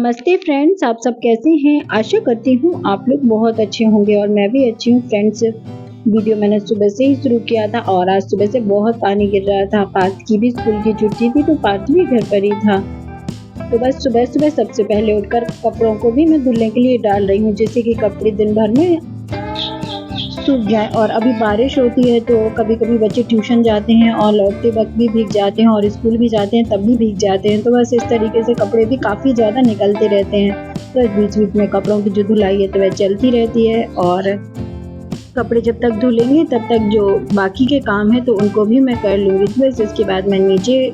नमस्ते फ्रेंड्स, आप सब कैसे हैं? आशा करती हूँ आप लोग बहुत अच्छे होंगे और मैं भी अच्छी हूँ। फ्रेंड्स, वीडियो मैंने सुबह से ही शुरू किया था और आज सुबह से बहुत पानी गिर रहा था। पार्थ की भी स्कूल की छुट्टी थी तो पार्थ भी घर पर ही था। तो बस सुबह-सुबह सबसे पहले उठकर कपड़ों को भी मैं धुलने के लिए डाल रही हूँ, जिससे कि कपड़े दिन भर में सूख जाए। और अभी बारिश होती है तो कभी-कभी बच्चे ट्यूशन जाते हैं और लौटते वक्त भी भीग जाते हैं और स्कूल भी जाते हैं तब भी भीग जाते हैं। तो बस इस तरीके से कपड़े भी काफ़ी ज़्यादा निकलते रहते हैं। तो बीच-बीच में कपड़ों की जो धुलाई है तो वह चलती रहती है और कपड़े जब तक धुलेंगे तब तक जो बाकी के काम है तो उनको भी मैं कर लूँगी। तो बस इसके बाद मैं नीचे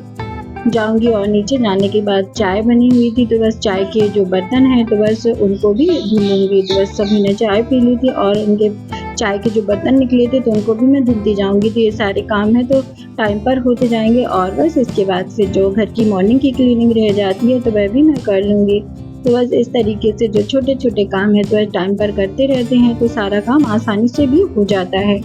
जाऊँगी और नीचे जाने के बाद चाय बनी हुई थी तो बस चाय के जो बर्तन हैं तो बस उनको भी धुलूँगी। तो बस सभी ने चाय पी ली थी और उनके चाय के जो बर्तन निकले थे तो उनको भी मैं धुलती जाऊँगी। तो ये सारे काम हैं तो टाइम पर होते जाएँगे और बस इसके बाद फिर जो घर की मॉर्निंग की क्लीनिंग रह जाती है तो वह भी मैं कर लूँगी। तो बस इस तरीके से जो छोटे-छोटे काम हैं तो वह टाइम पर करते रहते हैं तो सारा काम आसानी से भी हो जाता है।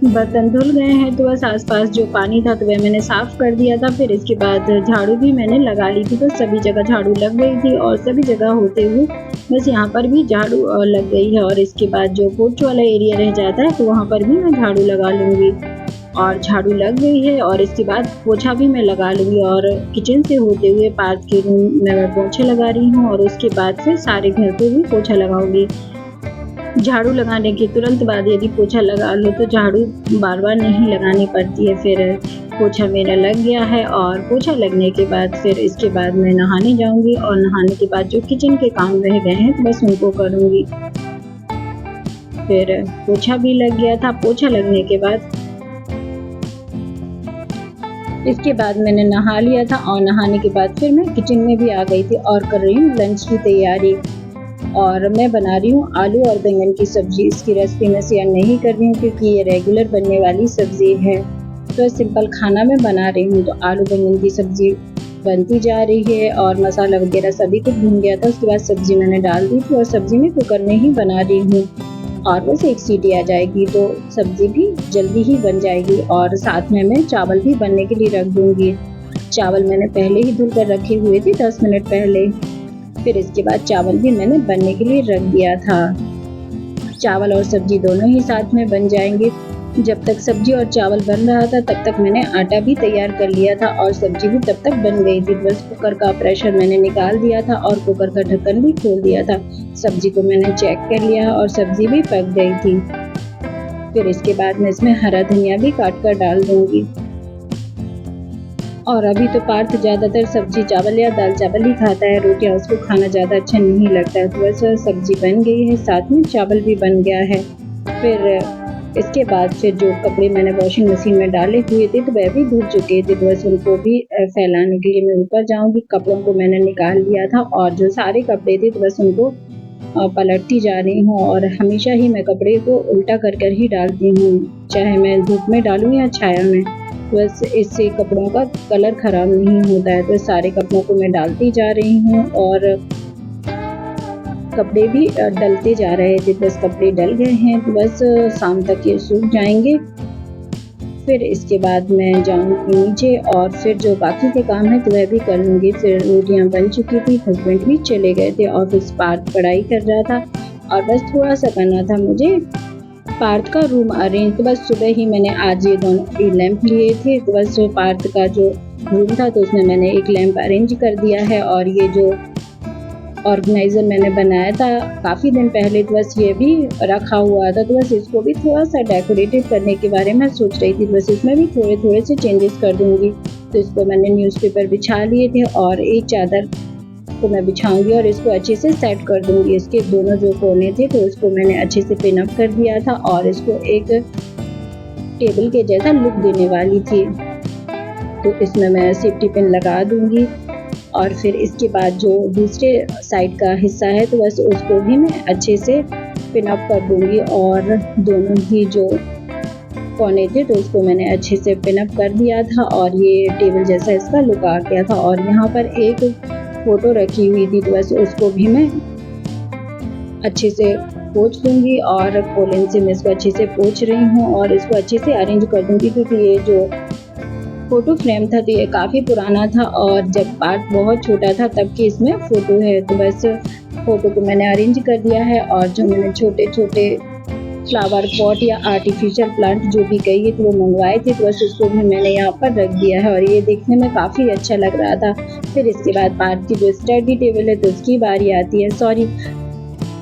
बर्तन धुल गए हैं तो बस आस-पास जो पानी था तो वह मैंने साफ़ कर दिया था। फिर इसके बाद झाड़ू भी मैंने लगा ली थी तो सभी जगह झाड़ू लग गई थी और सभी जगह होते हुए बस यहाँ पर भी झाड़ू लग गई है। और इसके बाद जो पोर्च वाला एरिया रह जाता है तो वहाँ पर भी मैं झाड़ू लगा लूँगी और झाड़ू लग गई है। और इसके बाद पोछा भी मैं लगा लूँगी और किचन से होते हुए पार्थ के रूम में मैं पोछे लगा रही हूँ और उसके बाद फिर सारे घर पे भी पोछा लगाऊँगी। झाड़ू लगाने के तुरंत बाद यदि पोछा लगा लो तो झाड़ू बार-बार नहीं लगानी पड़ती है। फिर पोछा मेरा लग गया है और पोछा लगने के बाद फिर इसके बाद मैं नहाने जाऊँगी और नहाने के बाद जो किचन के काम रह गए हैं तो बस उनको करूँगी। फिर पोछा भी लग गया था। पोछा लगने के बाद इसके बाद मैंने नहा लिया था और नहाने के बाद फिर मैं किचन में भी आ गई थी और कर रही हूँ लंच की तैयारी। और मैं बना रही हूँ आलू और बैंगन की सब्ज़ी। इसकी रेसिपी मैं शेयर नहीं कर रही हूँ क्योंकि ये रेगुलर बनने वाली सब्ज़ी है। तो सिंपल खाना मैं बना रही हूँ। तो आलू बैंगन की सब्ज़ी बनती जा रही है और मसाला वगैरह सभी कुछ भून गया था। उसके बाद सब्ज़ी मैंने डाल दी थी और सब्ज़ी मैं कुकर में ही बना रही हूँ और बस एक सीटी आ जाएगी तो सब्ज़ी भी जल्दी ही बन जाएगी। और साथ में मैं चावल भी बनने के लिए रख दूँगी। चावल मैंने पहले ही धुल कर रखे हुए थे 10 मिनट पहले। फिर इसके बाद चावल भी मैंने बनने के लिए रख दिया था। चावल और सब्ज़ी दोनों ही साथ में बन जाएंगे। जब तक सब्ज़ी और चावल बन रहा था तब तक मैंने आटा भी तैयार कर लिया था और सब्ज़ी भी तब तक बन गई थी। बस कुकर का प्रेशर मैंने निकाल दिया था और कुकर का ढक्कन भी खोल दिया था। सब्ज़ी को मैंने चेक कर लिया और सब्ज़ी भी पक गई थी। फिर इसके बाद मैं इसमें हरा धनिया भी काट कर डाल दूँगी। और अभी तो पार्थ ज़्यादातर सब्ज़ी चावल या दाल चावल ही खाता है, रोटियाँ उसको खाना ज़्यादा अच्छा नहीं लगता है। तो बस सब्ज़ी बन गई है, साथ में चावल भी बन गया है। फिर इसके बाद फिर जो कपड़े मैंने वॉशिंग मशीन में डाले हुए थे तो वह भी धुल चुके थे। तो बस उनको भी फैलाने के लिए मैं ऊपर जाऊँगी। कपड़ों को मैंने निकाल लिया था और जो सारे कपड़े थे तो बस उनको पलटती जा रही हूँ। और हमेशा ही मैं कपड़े को उल्टा कर कर ही डालती हूँ, चाहे मैं धूप में डालूँ या छाया में। बस इससे कपड़ों का कलर ख़राब नहीं होता है। तो सारे कपड़ों को मैं डालती जा रही हूँ और कपड़े भी डलते जा रहे थे। बस कपड़े डल गए हैं तो बस शाम तक ये सूख जाएंगे। फिर इसके बाद मैं जाऊँगी नीचे और फिर जो बाकी के काम है तो वह भी कर लूँगी। फिर रोटियाँ बन चुकी थी, हस्बैंड भी चले गए थे ऑफिस, पार्थ पढ़ाई कर रहा था और बस थोड़ा सा करना था मुझे पार्थ का रूम अरेंज। तो बस सुबह ही मैंने आज ये दोनों लैंप लिए थे तो बस पार्थ का जो रूम था तो उसमें मैंने एक लैंप अरेंज कर दिया है। और ये जो ऑर्गेनाइज़र मैंने बनाया था काफ़ी दिन पहले तो बस ये भी रखा हुआ था। तो बस इसको भी थोड़ा सा डेकोरेटिव करने के बारे में सोच रही थी। बस इसमें भी थोड़े से चेंजेस कर दूँगी। तो इसको मैंने न्यूज़पेपर बिछा लिए थे और एक चादर को मैं बिछाऊंगी और इसको अच्छे से सेट कर दूंगी। इसके दोनों जो कोने थे तो इसको मैंने अच्छे से पिन अप कर दिया था और इसको एक टेबल के जैसा लुक देने वाली थी। तो इसमें मैं सेफ्टी पिन लगा दूंगी और फिर इसके बाद जो दूसरे साइड का हिस्सा है तो बस उसको भी मैं अच्छे से पिन अप कर दूंगी। और दोनों ही जो कोने थे तो उसको मैंने अच्छे से पिन अप कर दिया था और ये टेबल जैसा इसका लुक आ गया था। और यहाँ पर एक फ़ोटो रखी हुई थी तो बस उसको भी मैं अच्छे से पोंछ दूँगी और पोलन से मैं इसको अच्छे से पोंछ रही हूँ और इसको अच्छे से अरेंज कर दूँगी क्योंकि ये जो फ़ोटो फ्रेम था, तो ये काफ़ी पुराना था और जब पार्थ बहुत छोटा था तब की इसमें फ़ोटो है। तो बस फ़ोटो को मैंने अरेंज कर दिया है और जो मैंने छोटे-छोटे फ्लावर पॉट या आर्टिफिशियल प्लांट जो भी कहिए तो वो मंगवाए थे, तो बस उसको भी मैंने यहाँ पर रख दिया है और ये देखने में काफ़ी अच्छा लग रहा था। फिर इसके बाद पार्थ की जो स्टडी टेबल है तो उसकी बारी आती है, सॉरी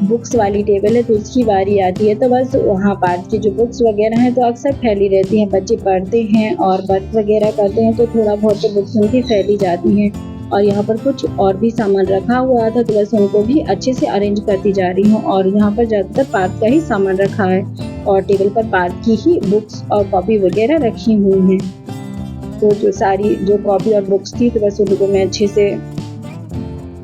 बुक्स वाली टेबल है तो उसकी बारी आती है। तो बस वहाँ पार्थ की जो बुक्स वगैरह हैं तो अक्सर फैली रहती हैं, बच्चे पढ़ते हैं और वर्क वगैरह करते हैं तो थोड़ा बहुत तो बुक्स उनकी फैली जाती हैं। और यहाँ पर कुछ और भी सामान रखा हुआ था तो बस उनको भी अच्छे से अरेंज करती जा रही हूँ और यहाँ पर ज़्यादातर पार्थ का ही सामान रखा है और टेबल पर पार्थ की ही बुक्स और कॉपी वगैरह रखी हुई हैं। तो जो सारी जो कॉपी और बुक्स थी तो बस उनको मैं अच्छे से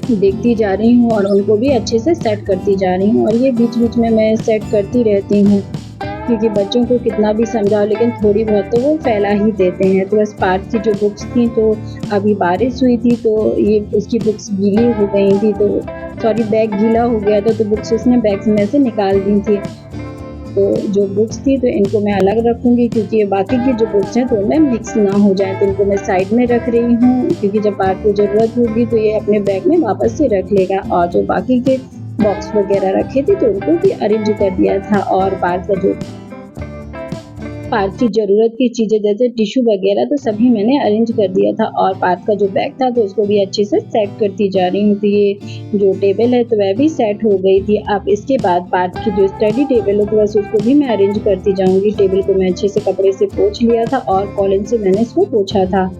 देखती जा रही हूँ और उनको भी अच्छे से सेट करती जा रही हूँ और ये बीच-बीच में मैं सेट करती रहती हूँ, क्योंकि बच्चों को कितना भी समझाओ लेकिन थोड़ी बहुत तो वो फैला ही देते हैं। तो बस पार्थ की जो बुक्स थी तो अभी बारिश हुई थी तो ये उसकी बुक्स गीली हो गई थी, तो सॉरी बैग गीला हो गया था तो बुक्स उसने बैग में से निकाल दी थी। तो जो बुक्स थी तो इनको मैं अलग रखूँगी क्योंकि ये बाकी की जो बुक्स हैं तो उनमें मिक्स ना हो जाए, तो इनको मैं साइड में रख रही हूँ क्योंकि जब पार्थ को ज़रूरत होगी तो ये अपने बैग में वापस से रख लेगा। और जो बाकी के बॉक्स वगैरह रखे थे तो उनको भी अरेंज कर दिया था और पार्थ की ज़रूरत की चीज़ें जैसे टिश्यू वगैरह तो सभी मैंने अरेंज कर दिया था और पार्थ का जो बैग था तो उसको भी अच्छे से सेट करती जा रही हूँ। तो ये जो टेबल है तो वह भी सेट हो गई थी। अब इसके बाद पार्थ की जो स्टडी टेबल है तो बस उसको भी मैं अरेंज करती जाऊँगी। टेबल को मैं अच्छे से कपड़े से पोंछ लिया था और कॉलिन से मैंने इसको पोंछा था।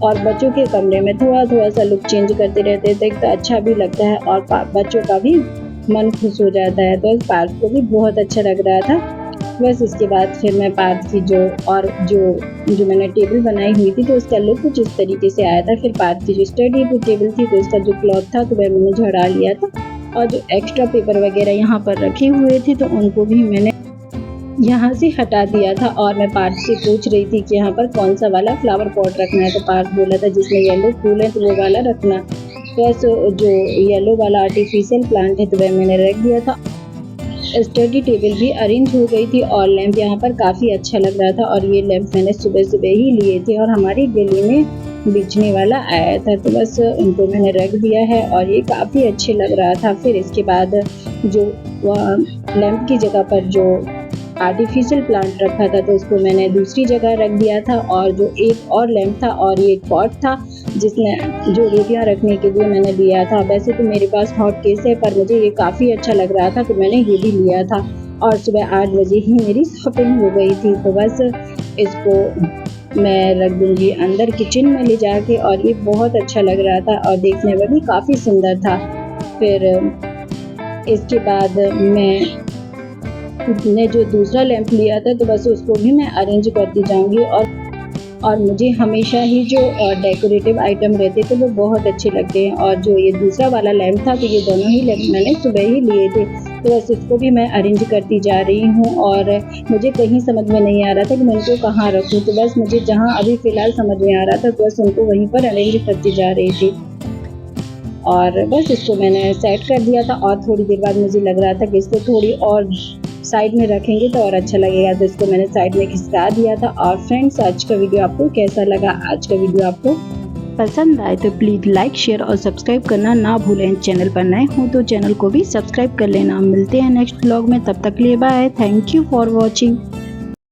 और बच्चों के कमरे में थोड़ा-थोड़ा सा लुक चेंज करते रहते थे तो अच्छा भी लगता है और बच्चों का भी मन खुश हो जाता है। तो पार्थ को भी बहुत अच्छा लग रहा था। बस इसके बाद फिर मैं पार्थ की जो मैंने टेबल बनाई हुई थी तो उसका लुक कुछ इस तरीके से आया था। फिर पार्थ की जो स्टडी टेबल थी तो उसका जो क्लॉथ था तो वह मैंने झड़ा लिया था और जो एक्स्ट्रा पेपर वगैरह यहाँ पर रखे हुए थे तो उनको भी मैंने यहाँ से हटा दिया था। और मैं पार्थ से पूछ रही थी कि यहाँ पर कौन सा वाला फ्लावर पॉट रखना है, तो पार्थ बोला था जिसमें येलो फूल है तो वो वाला रखना। बस जो येलो वाला आर्टिफिशियल प्लांट है तो वह मैंने रख दिया था। स्टडी टेबल भी अरेंज हो गई थी और लैंप यहाँ पर काफ़ी अच्छा लग रहा था और ये लैंप मैंने सुबह ही लिए थे और हमारी गली में बेचने वाला आया था, तो बस उनको मैंने रख दिया है और ये काफ़ी अच्छे लग रहा था। फिर इसके बाद जो लैंप की जगह पर जो आर्टिफिशियल प्लांट रखा था तो उसको मैंने दूसरी जगह रख दिया था और जो एक और लैंप था और ये एक पॉट था जिसमें जो रोटियां रखने के लिए मैंने लिया था। वैसे तो मेरे पास हॉट केस है पर मुझे ये काफ़ी अच्छा लग रहा था तो मैंने ये भी लिया था और सुबह 8 बजे ही मेरी शॉपिंग हो गई थी। तो बस इसको मैं रख दूँगी अंदर किचन में ले जाके और ये बहुत अच्छा लग रहा था और देखने में भी काफ़ी सुंदर था। फिर इसके बाद मैंने जो दूसरा लैंप लिया था तो बस उसको भी मैं अरेंज करती जाऊंगी और मुझे हमेशा ही जो डेकोरेटिव आइटम रहते थे वो बहुत अच्छे लगते हैं और जो ये दूसरा वाला लैंप था तो ये दोनों ही लैंप मैंने सुबह ही लिए थे तो बस इसको भी मैं अरेंज करती जा रही हूँ और मुझे कहीं समझ में नहीं आ रहा था कि मैं इनको कहाँ रखूँ, तो बस मुझे जहाँ अभी फ़िलहाल समझ में आ रहा था तो बस उनको वहीं पर अरेंज करती जा रही थी और बस इसको मैंने सेट कर दिया था। और थोड़ी देर बाद मुझे लग रहा था कि इसको थोड़ी और साइड में रखेंगे तो और अच्छा लगेगा, तो इसको मैंने साइड में खिसका दिया था। और फ्रेंड्स, आज का वीडियो आपको कैसा लगा? आज का वीडियो आपको पसंद आए तो प्लीज़ लाइक शेयर और सब्सक्राइब करना ना भूलें। चैनल पर नए हो तो चैनल को भी सब्सक्राइब कर लेना। मिलते हैं नेक्स्ट व्लॉग में, तब तक के लिए bye. Thank you for watching.